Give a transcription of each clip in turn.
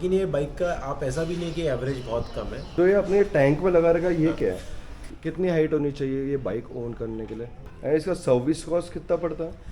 लेकिन ये बाइक का आप ऐसा भी नहीं कि एवरेज बहुत कम है। तो ये अपने टैंक में लगा रखा ये क्या है? कितनी हाइट होनी चाहिए ये बाइक ओन करने के लिए? एंड इसका सर्विस कॉस्ट कितना पड़ता है?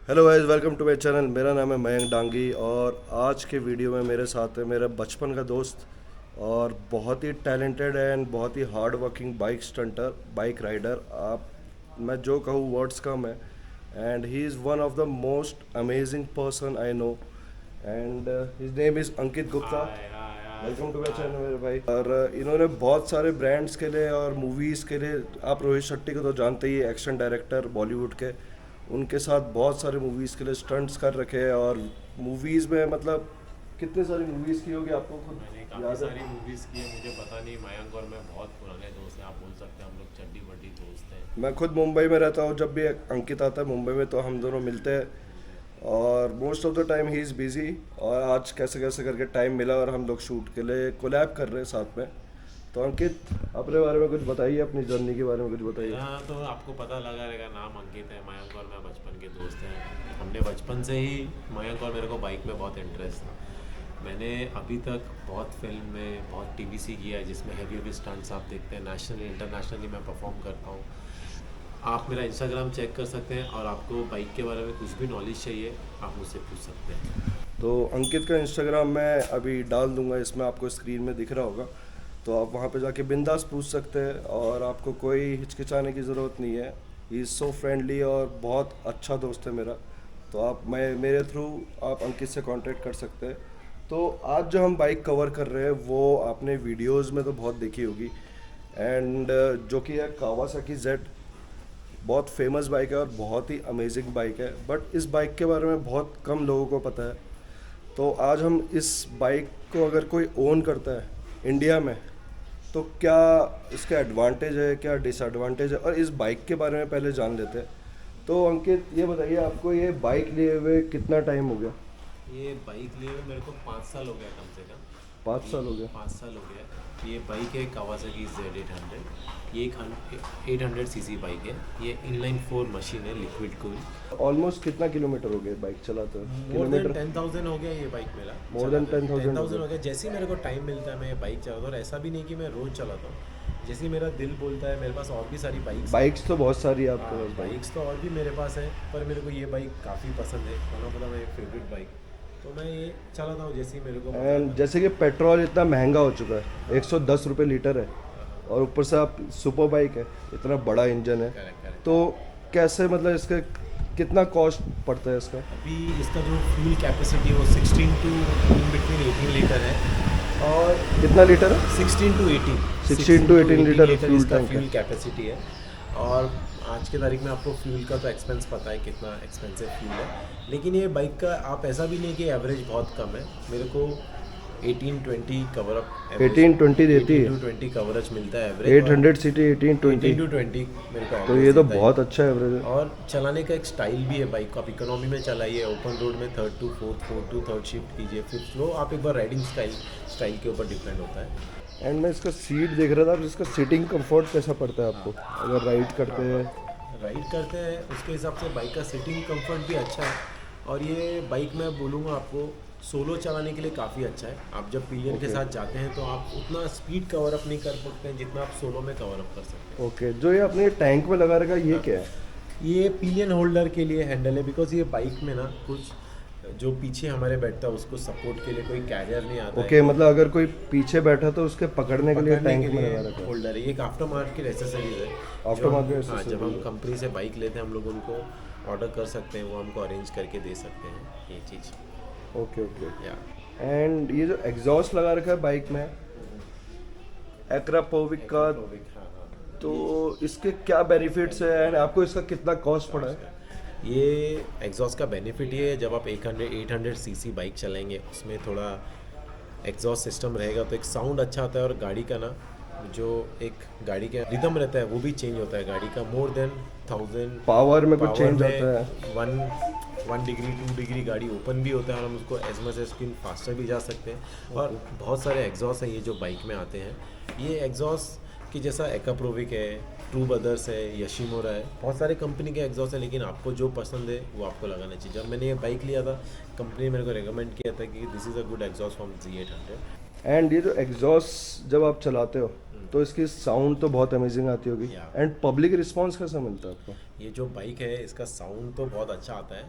Hello guys, welcome to my channel. मेरा नाम है मयंक डांगी और आज के वीडियो में मेरे साथ है मेरा बचपन का दोस्त और बहुत ही टैलेंटेड एंड बहुत ही hard working bike stunter, bike rider. आप मैं जो कहूँ वर्ड्स कम है। And he is one of the most amazing person I know and his name is Ankit Gupta. Welcome to my channel मेरे भाई। और इन्होंने बहुत सारे ब्रांड्स के लिए और मूवीज़ के लिए, आप रोहित शेट्टी को तो जानते ही, एक्शन डायरेक्टर बॉलीवुड के, उनके साथ बहुत सारे मूवीज़ के लिए स्टंट्स कर रखे हैं। और मूवीज़ में मतलब कितने सारी मूवीज़ की होगी आपको खुद मैंने काफ़ी याद है? सारी मूवीज़ की है, मुझे पता नहीं। मयंक और मैं बहुत पुराने दोस्त हैं, आप बोल सकते हैं हम लोग चड्डी बड्डी दोस्त हैं। मैं खुद मुंबई में रहता हूँ। जब भी अंकित आता है मुंबई में तो हम दोनों मिलते हैं और most of the time he is busy. और आज कैसे कैसे करके टाइम मिला और हम लोग शूट के लिए कोलैब कर रहे हैं साथ में। तो अंकित, अपने बारे में कुछ बताइए, अपनी जर्नी के बारे में कुछ बताइए। हाँ, तो आपको पता लगा रहेगा, नाम अंकित है। मयंक और मैं बचपन के दोस्त हैं। हमने बचपन से ही, मयंक और मेरे को बाइक में बहुत इंटरेस्ट था। मैंने अभी तक बहुत फिल्म में, बहुत टीवीसी किया है जिसमें हैवी हैवी स्टंट्स आप देखते हैं। नेशनली इंटरनेशनली मैं परफॉर्म करता हूँ। आप मेरा इंस्टाग्राम चेक कर सकते हैं और आपको बाइक के बारे में कुछ भी नॉलेज चाहिए आप मुझसे पूछ सकते हैं। तो अंकित का इंस्टाग्राम मैं अभी डाल दूंगा, इसमें आपको स्क्रीन में दिख रहा होगा। तो आप वहाँ पे जाके बिंदास पूछ सकते हैं और आपको कोई हिचकिचाने की ज़रूरत नहीं है। ही इज़ सो फ्रेंडली और बहुत अच्छा दोस्त है मेरा। तो आप मेरे थ्रू आप अंकित से कांटेक्ट कर सकते हैं। तो आज जो हम बाइक कवर कर रहे हैं वो आपने वीडियोस में तो बहुत देखी होगी एंड जो कि है कावासाकी जेड। बहुत फेमस बाइक है और बहुत ही अमेजिंग बाइक है, बट इस बाइक के बारे में बहुत कम लोगों को पता है। तो आज हम इस बाइक को अगर कोई ओन करता है इंडिया में तो क्या इसका एडवांटेज है, क्या डिसएडवांटेज है, और इस बाइक के बारे में पहले जान लेते हैं। तो अंकित, ये बताइए, आपको ये बाइक लिए हुए कितना टाइम हो गया? ये बाइक लिए हुए मेरे को 5 साल हो गया कम से कम। 5 साल हो गया। 5 साल हो गया। ये बाइक है कावासाकी Z800। ये एक 800 सीसी बाइक है। ये इनलाइन 4 मशीन है, लिक्विड कूल। ऑलमोस्ट कितना किलोमीटर हो गया बाइक चलाते हुए? मोर देन किलोमीटर 10,000 हो गया ये बाइक मेरा। मोर देन 10,000 हो गया। जैसे ही मेरे को टाइम मिलता है मैं ये बाइक चलाता हूँ। और ऐसा भी नहीं कि मैं रोज़ चलाता हूँ, जैसे ही मेरा दिल बोलता है। मेरे पास और भी सारी बाइक्स तो बहुत सारी है आपके पास। बाइक्स तो और भी मेरे पास है, पर मेरे को ये बाइक काफ़ी पसंद है। मतलब मेरी फेवरेट बाइक, तो मैं ये चलाता हूँ जैसे ही मेरे को एंड जैसे कि पेट्रोल इतना महंगा हो चुका है, 110 रुपये लीटर है, और ऊपर से आप सुपर बाइक है, इतना बड़ा इंजन है, करेक्ट। तो कैसे, मतलब इसका कितना कॉस्ट पड़ता है इसका? अभी इसका जो फ्यूल कैपेसिटी है वो 16 टू इन बिटवीन 18 लीटर है। और कितना लीटर है? 16 टू 18 16 to 18 लीटर फ्यूल इसका टैंक है। फ्यूल कैपेसिटी है। और आज के तारीख में आपको फ्यूल का तो एक्सपेंस पता है कितना एक्सपेंसिव फ्यूल है। लेकिन ये बाइक का आप ऐसा भी नहीं कि एवरेज बहुत कम है। मेरे को 18-20 कवर अप 18-20 देती है। 18-20 कवरेज मिलता है एवरेज। 800 सीटी 18-20, 18-20 मेरे को तो average ये तो देता है। बहुत अच्छा एवरेज है। और चलाने का एक स्टाइल भी है बाइक को। आप इकोनॉमी में चलाइए, ओपन रोड में 3rd to 4th, 4th to 3rd shift कीजिए, 5th स्लो। आप एक बार राइडिंग स्टाइल के ऊपर डिपेंड होता है। एंड मैं इसका सीट देख रहा था, इसका सीटिंग कंफर्ट कैसा पड़ता है आपको अगर राइड करते हैं? उसके हिसाब से बाइक का सीटिंग कंफर्ट भी अच्छा है। और ये बाइक मैं बोलूँगा आपको सोलो चलाने के लिए काफ़ी अच्छा है। आप जब पिलियन के साथ जाते हैं तो आप उतना स्पीड कवर अप नहीं कर सकते हैं जितना आप सोलो में कवर अप कर सकते हैं। ओके, जो ये अपने टैंक में लगा रखा है ये क्या है? ये पिलियन होल्डर के लिए हैंडल है, बिकॉज ये बाइक में ना कुछ जो पीछे हमारे बैठता है उसको सपोर्ट के लिए कोई कैरियर नहीं आता ओके, मतलब अगर कोई पीछे बैठा तो उसके पकड़ने के लिए टैंक में लगा रखा है। होल्डर है। ये एक आफ्टर मार्केट एसेसरीज है। आफ्टर मार्केट हाँ, accessories जब हम कंपनी से बाइक लेते हैं हम लोग उनको ऑर्डर कर सकते हैं, वो हमको अरेंज करके दे सकते हैं ये चीज़। Okay okay. या एंड ये जो एग्जॉस्ट लगा रखा है बाइक में एक्रापोविक का, हाँ। तो इसके क्या बेनिफिट्स है एंड आपको इसका कितना कॉस्ट पड़ा है? ये एग्जॉस्ट का बेनिफिट ये है, जब आप 800 सीसी बाइक चलाएंगे उसमें थोड़ा एग्जॉस्ट सिस्टम रहेगा तो एक साउंड अच्छा आता है, और गाड़ी का ना जो एक गाड़ी का रिदम रहता है वो भी चेंज होता है गाड़ी का, मोर देन 1000 पावर में कुछ पावर चेंज में आता है। 1 डिग्री 2 डिग्री गाड़ी ओपन भी होता है, और हम उसको as much as skin faster भी जा सकते हैं। और बहुत सारे एग्जॉस्ट हैं ये जो बाइक में आते हैं, ये एग्जॉस्ट की जैसा एकाप्रोविक है, ट्रू ब्रदर्स है, यशिमोरा है, बहुत सारे कंपनी के एग्जॉस्ट है, लेकिन आपको जो पसंद है वो आपको लगाना चाहिए। जब मैंने ये बाइक लिया था, कंपनी मेरे को रेकमेंड किया था कि this is a good exhaust from Z800। And ये जो एग्जॉस्ट जब आप चलाते हो तो इसकी साउंड तो बहुत अमेजिंग आती होगी। Yeah. एंड पब्लिक रिस्पॉन्स कैसा मिलता है आपको? ये जो बाइक है इसका साउंड तो बहुत अच्छा आता है,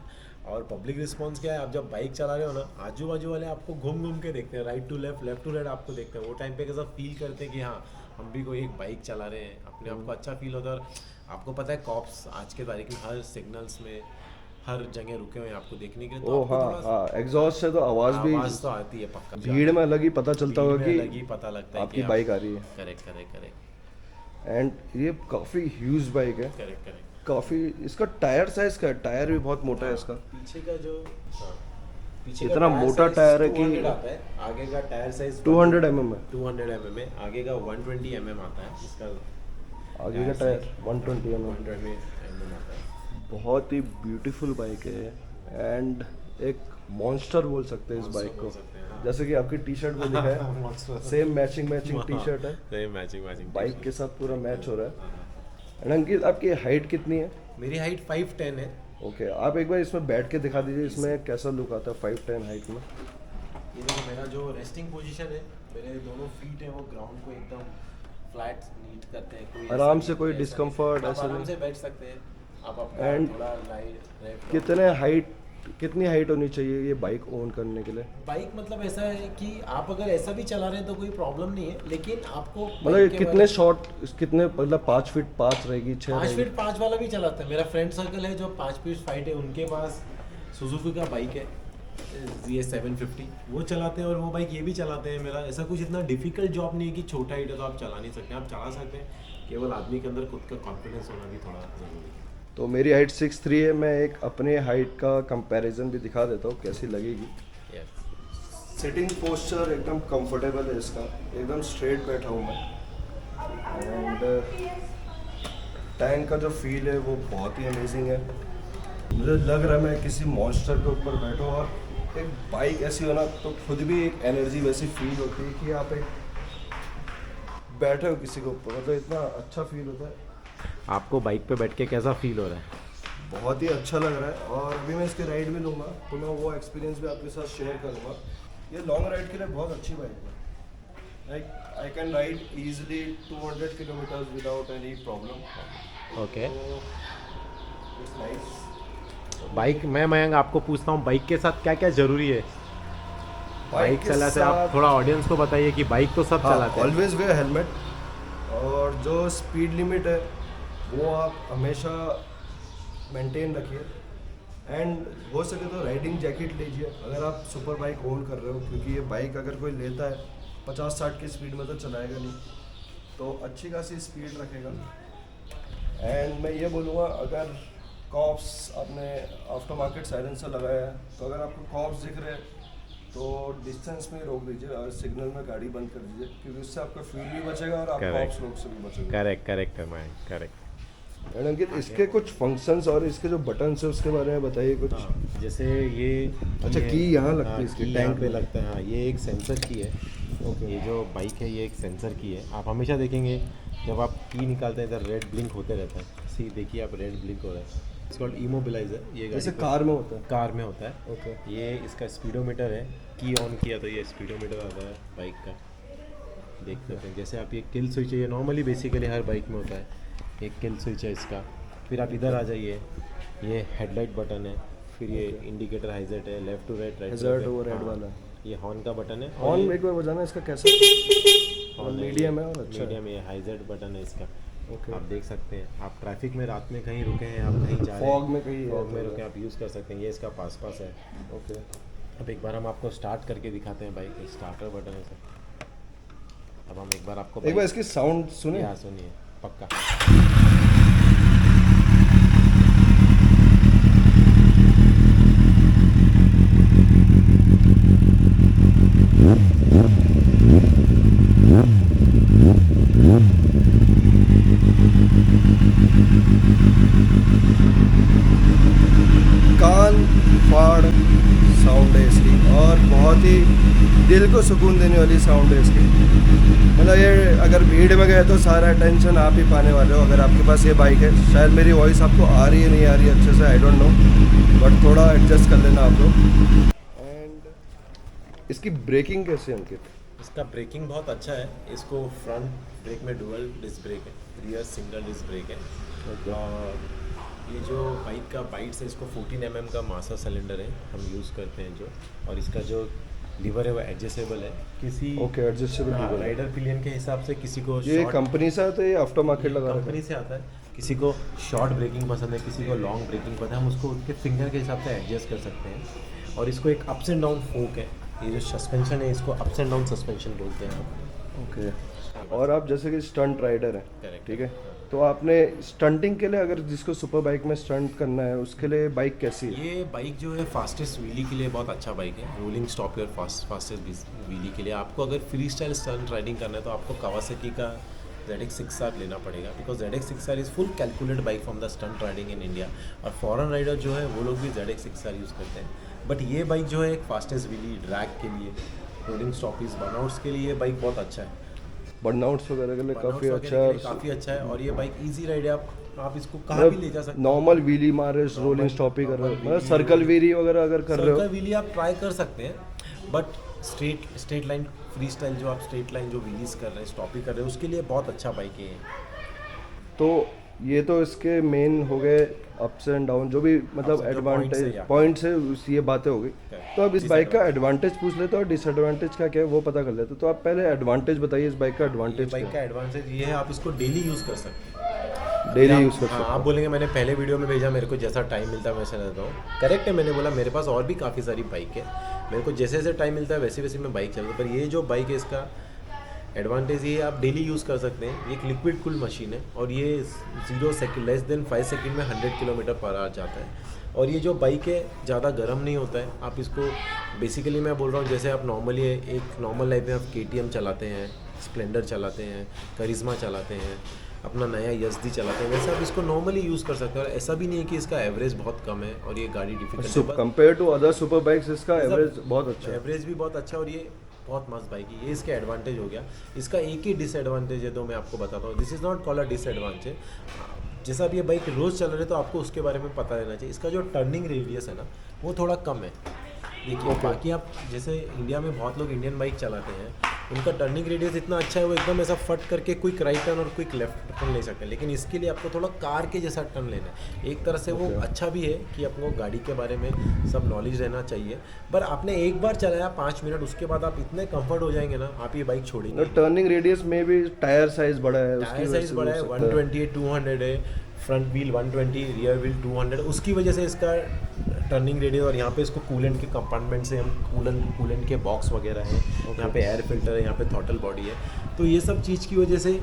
और पब्लिक रिस्पांस क्या है, आप जब बाइक चला रहे हो ना, आजू बाजू वाले आपको घूम घूम के देखते हैं, right to left, left to right आपको देखते हैं। वो टाइम पे कैसा फील करते हैं कि हाँ हम भी कोई एक बाइक चला रहे हैं, अपने आप को अच्छा फील होता है। और आपको पता है कॉप्स आज के तारीख में हर सिग्नल्स में हर जगह रुके हुए हैं आपको देखने के लिए, तो ओ आपको हाँ थोड़ा हाँ, एग्जॉस्ट से तो आवाज़ भी आवाज़ तो आती है पक्का, भीड़ में अलग ही पता चलता भीड़ होगा में अलग ही कि पता लगता है आपकी बाइक आ रही है। करेक्ट करेक्ट करेक्ट एंड ये काफ़ी ह्यूज बाइक है, करेक्ट करेक्ट। काफ़ी। इसका टायर साइज का टायर भी बहुत मोटा है इसका। पीछे का जो पीछे इतना का मोटा size टायर है कि 200 आता है, आगे का टायर साइज 200 mm है, 200 mm है, आगे का 120 mm आता है, इसका आगे का टायर 120 mm। 120 mm आता है। बहुत ही ब्यूटीफुल बाइक है, एंड एक मॉन्स्टर बोल सकते हैं इस Monster बाइक को। बोल सकते हैं, हाँ। जैसे कि आपकी टी शर्ट में लिखा है, Monster। Same matching T shirt है, सही मैचिंग बाइक के साथ पूरा मैच हो रहा है। एंड अंकित, आपकी हाइट कितनी है? मेरी हाइट 5'10" है। ओके, आप एक बार इसमें बैठ के दिखा दीजिए, इसमें कैसा लुक आता है 5'10" हाइट में। ये देखो मेरा जो रेस्टिंग पोजीशन है, मेरे दोनों फीट है वो ग्राउंड को एकदम फ्लैट नीट करते हैं, कोई आराम ऐसा से नहीं, कोई ऐसा discomfort नहीं। आप ऐसा आराम नहीं। से बैठ सकते हैं, आप अपना And थोड़ा लाइट कितनी हाइट होनी चाहिए ये बाइक ओन करने के लिए? बाइक मतलब ऐसा है कि आप अगर ऐसा भी चला रहे हैं तो कोई प्रॉब्लम नहीं है, लेकिन आपको मतलब कितने शॉर्ट, कितने मतलब 5 फीट 5 रहेगी, 6 5 रहेगी? फीट 5 वाला भी चलाता है। मेरा फ्रेंड सर्कल है जो 5 फीट 5 है, उनके पास सुजुकी का बाइक है ये 750, वो चलाते हैं, और वो बाइक ये भी चलाते हैं। मेरा ऐसा कुछ इतना डिफिकल्ट जॉब नहीं है कि छोटा हाइट है तो आप चला नहीं सकते, आप चला सकते हैं, केवल आदमी के अंदर खुद का कॉन्फिडेंस होना भी थोड़ा ज़रूरी है। तो मेरी हाइट 6'3" है, मैं एक अपने हाइट का कंपैरिजन भी दिखा देता हूँ कैसी लगेगी। Yes. सिटिंग पोस्चर एकदम कंफर्टेबल है इसका, एकदम स्ट्रेट बैठा हूँ मैं। एंड टैंक का जो फील है वो बहुत ही अमेजिंग है। मुझे लग रहा है मैं किसी मॉन्स्टर के ऊपर बैठा हूँ, और एक बाइक ऐसी हो ना तो खुद भी एक एनर्जी वैसी फील होती है कि आप एक बैठे हो किसी के ऊपर, मतलब इतना अच्छा फील होता है। आपको बाइक पे बैठ के कैसा फील हो रहा है? बहुत ही अच्छा लग रहा है, और अभी मैं इसके राइड भी लूँगा तो मैं वो एक्सपीरियंस भी आपके साथ शेयर करूँगा। ये लॉन्ग राइड के लिए बहुत अच्छी बाइक है, like I can ride easily 200 kilometres without any problem. Okay. It's nice. Bike मैं मयंक आपको पूछता हूँ, बाइक के साथ क्या क्या ज़रूरी है? बाइक के चलाते आप साथ- थोड़ा ऑडियंस को बताइए कि बाइक तो सब चलाते हैं। ऑलवेज वेयर हेलमेट, और जो स्पीड लिमिट है वो आप हमेशा मेंटेन रखिए। एंड हो सके तो राइडिंग जैकेट लीजिए अगर आप सुपर बाइक ओन कर रहे हो, क्योंकि ये बाइक अगर कोई लेता है 50-60 की स्पीड में तो चलाएगा नहीं, तो अच्छी खासी स्पीड रखेगा। एंड मैं ये बोलूँगा, अगर कॉप्स आपने आफ्टर मार्केट साइलेंसर लगाया है तो अगर आपको कॉप्स दिख रहे हैं तो डिस्टेंस में रोक दीजिए, और सिग्नल में गाड़ी बंद कर दीजिए, क्योंकि उससे आपका फ्यूल भी बचेगा और आप Correct. कॉप्स रोक से भी बचेगा। करेक्ट है मयंक, करेक्ट। एंड अंकित, इसके कुछ फंक्शंस और इसके जो बटन्स है उसके बारे में बताइए कुछ। हाँ, जैसे ये अच्छा, की यहाँ लगती है हाँ, इसकी की टैंक यहाँ पे में। लगता है। हाँ, ये एक सेंसर की है। ओके। ये जो बाइक है ये एक सेंसर की है। आप हमेशा देखेंगे जब आप की निकालते हैं इधर रेड ब्लिंक होते रहता है। सी देखिए आप, रेड ब्लिंक हो रहा है। It's called immobiliser. ये जैसे गाड़ी कार में होता है। कार में होता है। ओके। ये इसका स्पीडोमीटर है। की ऑन किया तो ये स्पीडोमीटर आता है बाइक का, देख सकते हैं। जैसे आप ये किल स्विच है, ये नॉर्मली बेसिकली हर बाइक में होता है, एक किल स्विच है इसका। फिर आप इधर आ जाइए, ये हेडलाइट बटन है। फिर ये इंडिकेटर हाइजर्ट है, left to right, right Hazard वो रेड वाला। ये हॉर्न का बटन है। ऑन एक बार बजाना इसका कैसा? मीडियम है और अच्छा है। मीडियम, ये हाइजर्ड बटन है इसका। ओके। आप देख सकते हैं, आप ट्रैफिक में रात में कहीं रुके हैं, आप कहीं जा रहे हैं, फॉग में कहीं फॉग में है तो- रुके आप यूज़ कर सकते हैं। ये इसका पास है। ओके। अब एक बार हम आपको स्टार्ट करके दिखाते हैं बाइक। स्टार्टर बटन है सर। अब हम एक बार आपको एक बार इसकी साउंड सुने। यहाँ सुनिए पक्का। बहुत ही दिल को सुकून देने वाली साउंड है इसकी। मतलब ये अगर भीड़ में गए तो सारा अटेंशन आप ही पाने वाले हो अगर आपके पास ये बाइक है। शायद मेरी वॉइस आपको आ रही है नहीं आ रही है अच्छे से, आई डोंट नो, बट थोड़ा एडजस्ट कर लेना आप लोग। एंड इसकी ब्रेकिंग कैसे है अंकित? इसका ब्रेकिंग बहुत अच्छा है। इसको फ्रंट ब्रेक में डुअल डिस्क ब्रेक है, रियर सिंगल डिस्क ब्रेक है। और ये जो बाइक का बाइट्स है, इसको 14 mm का मास्टर सिलेंडर है हम यूज़ करते हैं जो। और इसका जो लीवर है वो एडजस्टेबल है। किसी एडजस्टेबल लीवर, राइडर पिलियन के हिसाब से किसी को ये कंपनी से आता है, ये आफ्टर मार्केट लगा रखा है? कंपनी से आता है। किसी को शॉर्ट ब्रेकिंग पसंद है, किसी को लॉन्ग ब्रेकिंग पसंद है, हम उसको उसके फिंगर के हिसाब से एडजस्ट कर सकते हैं। और इसको एक अप्स एंड डाउन फोक है, ये जो सस्पेंशन है इसको अप्स एंड डाउन सस्पेंशन बोलते हैं हम। ओके। और आप जैसे कि स्टंट राइडर हैं, Correct. ठीक है, तो आपने स्टंटिंग के लिए अगर जिसको सुपर बाइक में स्टंट करना है उसके लिए बाइक कैसी है? ये बाइक जो है फास्टेस्ट व्हीली के लिए बहुत अच्छा बाइक है। Rolling stop your fastest wheelie के लिए आपको अगर फ्री स्टाइल स्टंट राइडिंग करना है तो आपको कावासाकी का ZX6R लेना पड़ेगा, because ZX6R is full calculate bike from the stunt riding in India. और फॉरेन राइडर जो है वो लोग भी ZX6R यूज़ करते हैं। बट ये बाइक जो है एक फास्टेस्ट व्हीली ड्रैग के लिए, रोलिंग स्टॉपीज बर्नआउट्स के लिए ये बाइक बहुत अच्छा है। बर्नआउट्स वगैरह के लिए काफ़ी अच्छा काफ़ी अच्छा है। और ये बाइक इजी राइड है, आप इसको कहाँ भी ले जा सकते हैं। नॉर्मल व्हीली मारे रोलिंग स्टॉप ही कर रहे हो, मतलब सर्कल व्हीली वगैरह अगर कर रहे हो, सर्कल व्हीली आप ट्राई कर सकते हैं, but straight line free style जो आप स्ट्रेट लाइन जो व्हीलीज कर रहे हैं, स्टॉप ही कर रहे हैं, उसके लिए बहुत अच्छा बाइक है। तो ये तो इसके मेन हो गए अप्स एंड डाउन जो भी मतलब एडवांटेज पॉइंट्स है, ये बातें हो गई। तो अब इस बाइक का एडवांटेज पूछ लेते हो और डिसएडवांटेज क्या क्या है वो पता कर लेते हो। तो आप पहले एडवांटेज बताइए, इस बाइक का एडवांटेज। बाइक का एडवांटेज ये है, आप इसको डेली यूज़ कर सकते हैं। डेली यूज़ कर सकते आप बोलेंगे मैंने पहले वीडियो में भेजा मेरे को जैसा टाइम मिलता है वैसे रहता हूँ, करेक्ट है। मैंने बोला मेरे पास और भी काफ़ी सारी बाइक है, मेरे को जैसे जैसे टाइम मिलता है वैसे वैसे मैं बाइक चलाता हूँ। पर ये जो बाइक है इसका एडवांटेज ये आप डेली यूज़ कर सकते हैं। ये एक लिक्विड कूल मशीन है और ये 0 सेकंड लेस देन 5 सेकंड में 100 km/h जाता है। और ये जो बाइक है ज़्यादा गर्म नहीं होता है। आप इसको बेसिकली मैं बोल रहा हूँ जैसे आप नॉर्मली एक नॉर्मल लाइफ में आप KTM चलाते हैं, स्प्लेंडर चलाते हैं, करिश्मा चलाते हैं, अपना नया यज़दी चलाते हैं, वैसे आप इसको नॉर्मली यूज़ कर सकते हैं। और ऐसा भी नहीं है कि इसका एवरेज बहुत कम है और ये गाड़ी डिफिकल्ट है। Compare to other super bikes इसका एवरेज बहुत अच्छा है। एवरेज भी बहुत अच्छा और ये बहुत मस्त बाइक है। ये इसका एडवांटेज हो गया। इसका एक ही डिसएडवांटेज है, तो मैं आपको बताता हूँ। This is not called a disadvantage. जैसा आप ये बाइक रोज़ चल रहे तो आपको उसके बारे में पता रहना चाहिए। इसका जो टर्निंग रेडियस है ना वो थोड़ा कम है। देखिए बाकी आप जैसे इंडिया में बहुत लोग इंडियन बाइक चलाते हैं, उनका टर्निंग रेडियस इतना अच्छा है, वो एकदम ऐसा फट करके क्विक राइट टर्न और क्विक लेफ्ट टर्न ले सकते हैं। लेकिन इसके लिए आपको थोड़ा कार के जैसा टर्न लेना है। एक तरह से वो अच्छा भी है कि आपको गाड़ी के बारे में सब नॉलेज रहना चाहिए। पर आपने एक बार चलाया 5 मिनट, उसके बाद आप इतने कंफर्ट हो जाएंगे ना, आप ये बाइक छोड़ेंगे। टर्निंग रेडियस में भी टायर साइज बड़ा है, टायर साइज बड़ा है, 120 है, 200 है, फ्रंट व्हील 120, रियर व्हील 200, उसकी वजह से इसका टर्निंग रेडियस। और यहाँ पे इसको कूलेंट के कंपार्टमेंट से हम कूलेंट के बॉक्स वगैरह है, यहाँ पे एयर फिल्टर है, यहाँ पे थ्रॉटल बॉडी है। तो ये सब चीज़ की वजह से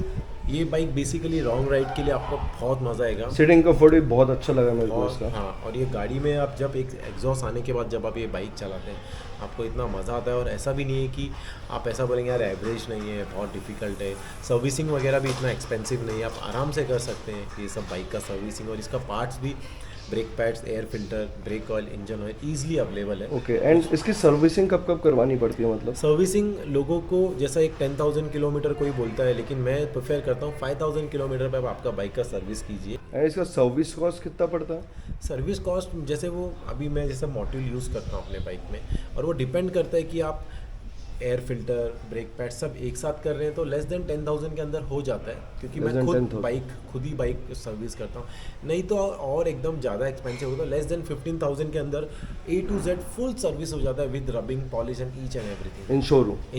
ये बाइक बेसिकली लॉन्ग राइड के लिए आपको बहुत मज़ा आएगा। सीटिंग कंफर्ट भी बहुत अच्छा लगा मेरे को इसका। हाँ, और ये गाड़ी में आप जब एक एग्जॉस्ट आने के बाद जब आप ये बाइक चलाते हैं आपको इतना मज़ा आता है। और ऐसा भी नहीं है कि आप ऐसा बोलेंगे यार एवरेज नहीं है, बहुत डिफिकल्ट है। सर्विसिंग वगैरह भी इतना एक्सपेंसिव नहीं है, आप आराम से कर सकते हैं ये सब बाइक का सर्विसिंग। और इसका पार्ट्स भी brake pads, air filter, brake oil, engine oil easily available है। ओके। एंड इसकी सर्विसिंग कब कब करवानी पड़ती है? मतलब सर्विसिंग लोगों को जैसा एक 10,000 किलोमीटर कोई बोलता है, लेकिन मैं प्रेफर करता हूँ 5,000 किलोमीटर पर आप आपका बाइक का सर्विस कीजिए। एंड इसका सर्विस कॉस्ट कितना पड़ता है? सर्विस कॉस्ट जैसे वो अभी मैं जैसे मॉड्यूल यूज़ करता हूँ अपने बाइक में, और वो डिपेंड करता है कि आप एयर फिल्टर, ब्रेक पैड सब एक साथ कर रहे हैं तो लेस देन 10,000 के अंदर हो जाता है। क्योंकि मैं खुद ही बाइक सर्विस करता हूँ। नहीं तो और एकदम ज़्यादा एक्सपेंसिव होता है, लेस देन 15,000 के अंदर A to Z full service हो जाता है with rubbing, polish and each and everything in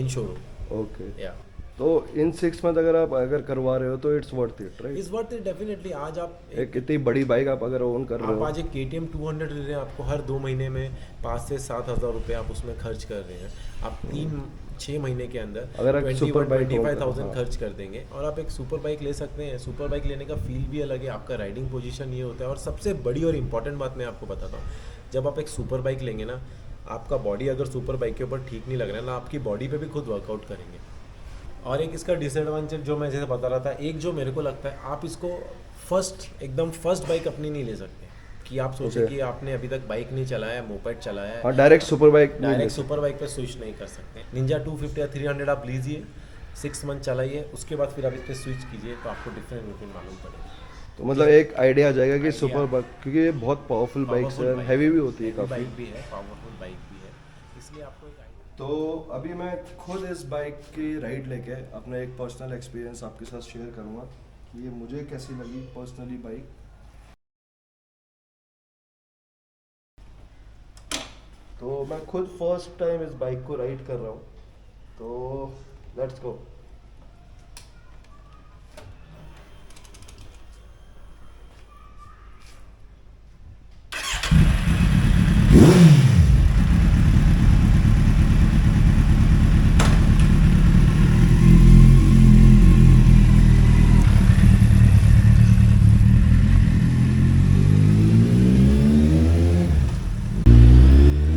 showroom. Okay. या तो इन 6 मंथ अगर करवा रहे हो तो it's worth it, right? It's worth it definitely. आज आप एक इतनी बड़ी बाइक आप अगर ओन कर रहे हो, आप आज एक KTM 200 ले रहे हैं, आपको हर 2 महीने में 5 से 7,000 रुपये आप उसमें खर्च कर रहे हैं। आप 3-6 महीने के अंदर अगर आप सुपर बाइक 25,000 खर्च कर देंगे और आप एक सुपर बाइक ले सकते हैं। सुपर बाइक लेने का फील भी अलग है, आपका राइडिंग पोजीशन ये होता है। और सबसे बड़ी और इम्पॉर्टेंट बात मैं आपको बताता हूँ, जब आप एक सुपर बाइक लेंगे ना, आपका बॉडी अगर सुपर बाइक के ऊपर ठीक नहीं लग रहा है ना, आपकी बॉडी पे भी खुद वर्कआउट करेंगे। और एक इसका डिसएडवांटेज जो मैं जैसे बता रहा था, एक जो मेरे को लगता है, आप इसको एकदम फर्स्ट बाइक अपनी नहीं ले सकते। कि आप सोचे Okay. कि आपने अभी तक बाइक नहीं चलाया है, मोपेड चलाया है, हाँ, डायरेक्ट सुपर बाइक नहीं ले डायरेक्ट सकते। सुपर बाइक पे स्विच नहीं कर सकते। निंजा 250 या 300 आप लीजिए, 6 मंथ चलाइए, उसके बाद फिर आप इस पर स्विच कीजिए तो आपको डिफरेंट मालूम पड़ेगा। तो मतलब एक आइडिया आ जाएगा कि Idea. सुपर बाइक, क्योंकि ये बहुत पावरफुल बाइक्स पावरफुल है, बाइक हैवी भी होती है हैवी काफ़ी। बाइक भी है, पावरफुल बाइक भी है, इसलिए आपको एक idea- तो अभी मैं खुद इस बाइक की राइड लेके अपना एक पर्सनल एक्सपीरियंस आपके साथ शेयर करूँगा कि ये मुझे कैसी लगी पर्सनली बाइक। तो मैं खुद फर्स्ट टाइम इस बाइक को राइड कर रहा हूँ, तो लेट्स गो।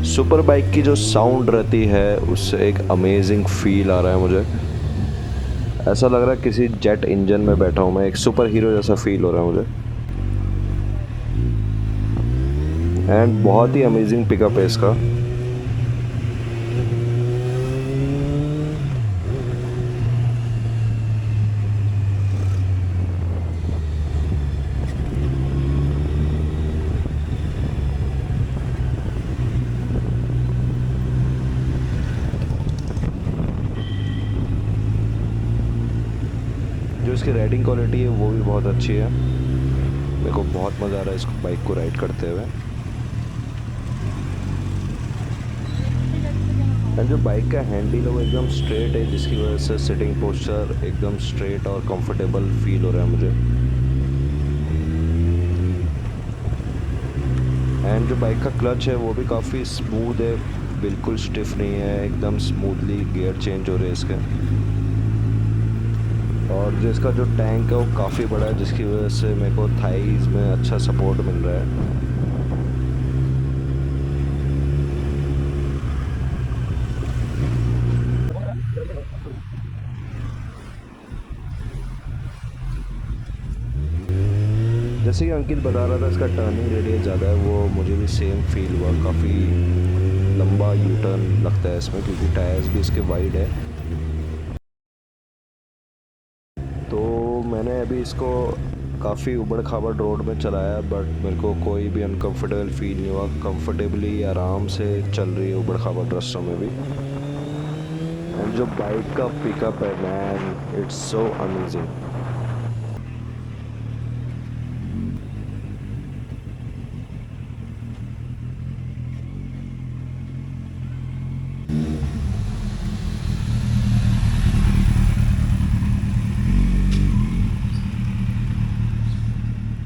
सुपर बाइक की जो साउंड रहती है उससे एक अमेजिंग फील आ रहा है मुझे। ऐसा लग रहा है किसी जेट इंजन में बैठा हूँ मैं, एक सुपर हीरो जैसा फील हो रहा है मुझे। एंड बहुत ही अमेजिंग पिकअप है इसका। जो इसकी राइडिंग क्वालिटी है वो भी बहुत अच्छी है। मेरे को बहुत मज़ा आ रहा है इस बाइक को राइड करते हुए। एंड जो बाइक का हैंडल है वो एकदम स्ट्रेट है, जिसकी वजह से सिटिंग पोस्चर एकदम स्ट्रेट और कंफर्टेबल फील हो रहा है मुझे। एंड जो बाइक का क्लच है वो भी काफ़ी स्मूथ है, बिल्कुल स्टिफ नहीं है, एकदम स्मूथली गियर चेंज हो रहे हैं इसके। और जो इसका जो टैंक है वो काफ़ी बड़ा है, जिसकी वजह से मेरे को थाइज़ में अच्छा सपोर्ट मिल रहा है। जैसे कि अंकित बता रहा था इसका टर्निंग रेडियस ज़्यादा है, वो मुझे भी सेम फील हुआ। काफ़ी लंबा यू टर्न लगता है इसमें, क्योंकि टायर्स भी इसके वाइड है। तो मैंने अभी इसको काफ़ी उबड़ खाबड़ रोड में चलाया, बट मेरे को कोई भी अनकंफर्टेबल फील नहीं हुआ। कंफर्टेबली आराम से चल रही है उबड़ खाबड़ रास्तों में भी। एंड जो बाइक का पिकअप है मैन, इट्स सो अमेजिंग।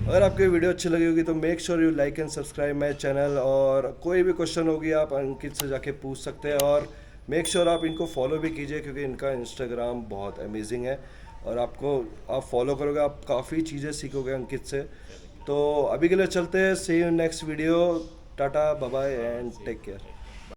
अगर आपको ये वीडियो अच्छी लगी होगी तो make sure you like and subscribe my channel. और कोई भी क्वेश्चन होगी आप अंकित से जाके पूछ सकते हैं। और मेक श्योर आप इनको फॉलो भी कीजिए, क्योंकि इनका इंस्टाग्राम बहुत अमेजिंग है। और आप फॉलो करोगे, आप काफ़ी चीज़ें सीखोगे अंकित से। तो अभी के लिए चलते हैं, see you next video, tata bye bye and take care.